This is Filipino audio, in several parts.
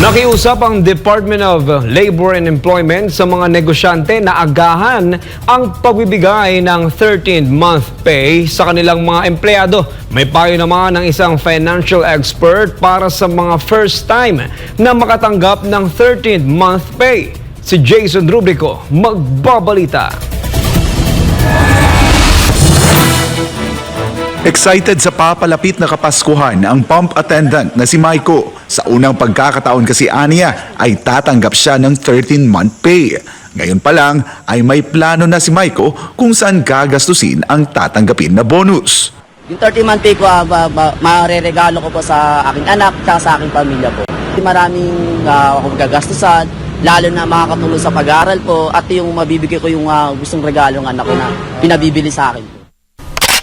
Nakiusap ang Department of Labor and Employment sa mga negosyante na agahan ang pagbibigay ng 13th-month pay sa kanilang mga empleyado. May payo naman ng isang financial expert para sa mga first time na makatanggap ng 13th-month pay. Si Jason Rubrico magbabalita. Excited sa papalapit na Kapaskuhan ang pump attendant na si Maiko. Sa unang pagkakataon kasi aniya ay tatanggap siya ng 13th-month pay. Ngayon pa lang ay may plano na si Maiko kung saan gagastusin ang tatanggapin na bonus. Yung 13-month pay ko, mareregalo ko po sa aking anak at sa aking pamilya po. Maraming akong gagastusan, lalo na makakatulong sa pag-aaral po at yung mabibigay ko yung gustong regalo ng anak ko na pinabibili sa akin.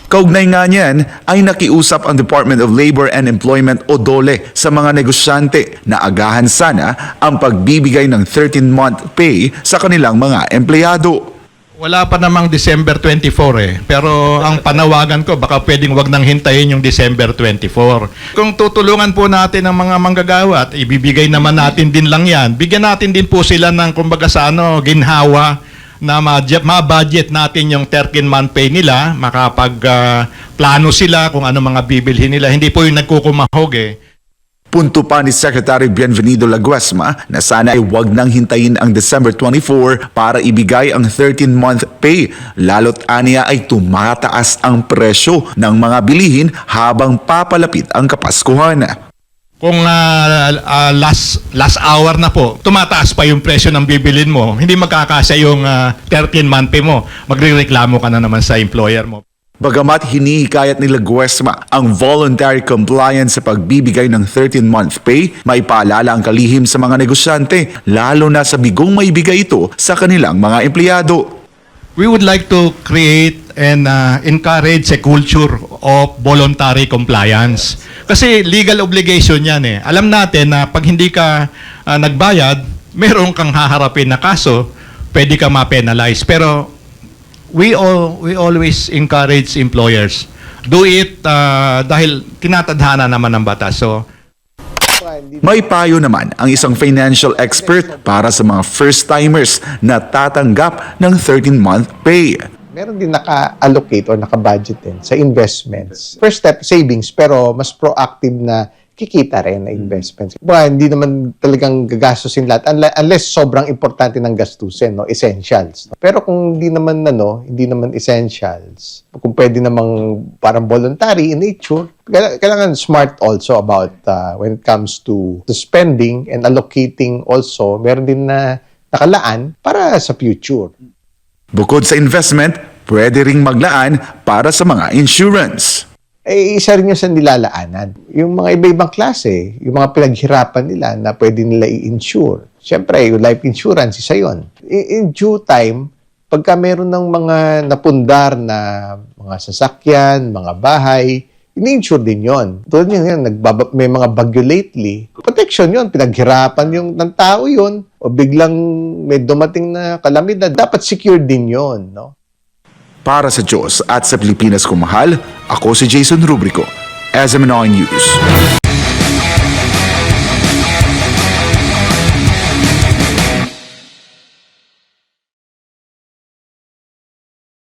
Kaugnay nga niyan ay nakiusap ang Department of Labor and Employment o DOLE sa mga negosyante na agahan sana ang pagbibigay ng 13th-month pay sa kanilang mga empleyado. Wala pa namang December 24 pero ang panawagan ko baka pwedeng wag nang hintayin yung December 24. Kung tutulungan po natin ang mga manggagawa at ibibigay naman natin din lang yan, bigyan natin din po sila ng kumbaga sa ginhawa na ma-budget natin yung 13-month pay nila, makapag-plano sila kung ano mga bibilhin nila. Hindi po yung nagkukumahog Punto pa ni Secretary Bienvenido Laguesma na sana ay huwag nang hintayin ang December 24 para ibigay ang 13th-month pay, lalo't aniya ay tumataas ang presyo ng mga bilihin habang papalapit ang Kapaskuhan. Kung last hour na po, tumataas pa yung presyo ng bibilin mo, hindi magkakasya yung 13-month pay mo, magrereklamo ka na naman sa employer mo. Bagamat hinihikayat ni Laguesma ang voluntary compliance sa pagbibigay ng 13th-month pay, may paalala ang kalihim sa mga negosyante, lalo na sa bigong maibigay ito sa kanilang mga empleyado. We would like to create and encourage a culture of voluntary compliance. Kasi legal obligation yan Alam natin na pag hindi ka nagbayad, meron kang haharapin na kaso, pwede ka ma-penalize. Pero we always encourage employers. Do it dahil tinatadhana naman ng batas. So, may payo naman ang isang financial expert para sa mga first-timers na tatanggap ng 13th-month pay. Meron din naka-allocate or naka-budget din sa investments. First step, savings, pero mas proactive na kikita rin na investments. Hindi naman talagang gagastusin lahat unless sobrang importante ng gastusin, essentials. Pero kung hindi naman essentials, kung pwede namang parang voluntary in nature, kailangan smart also about when it comes to spending and allocating also, meron din na nakalaan para sa future. Bukod sa investment, pwede ring maglaan para sa mga insurance. Isa rin yung sa nilalaanan. Yung mga iba-ibang klase, yung mga pinaghirapan nila na pwede nila i-insure. Siyempre, yung life insurance, isa yun. In due time, pagka meron ng mga napundar na mga sasakyan, mga bahay, ini-insure din yun. Tulad yun, may mga bagyo lately. Protection yun, pinaghirapan yung ng tao yun, o biglang may dumating na kalamidad, dapat secure din yun, Para sa Diyos at sa Pilipinas kung mahal, ako si Jason Rubrico, SMNI News.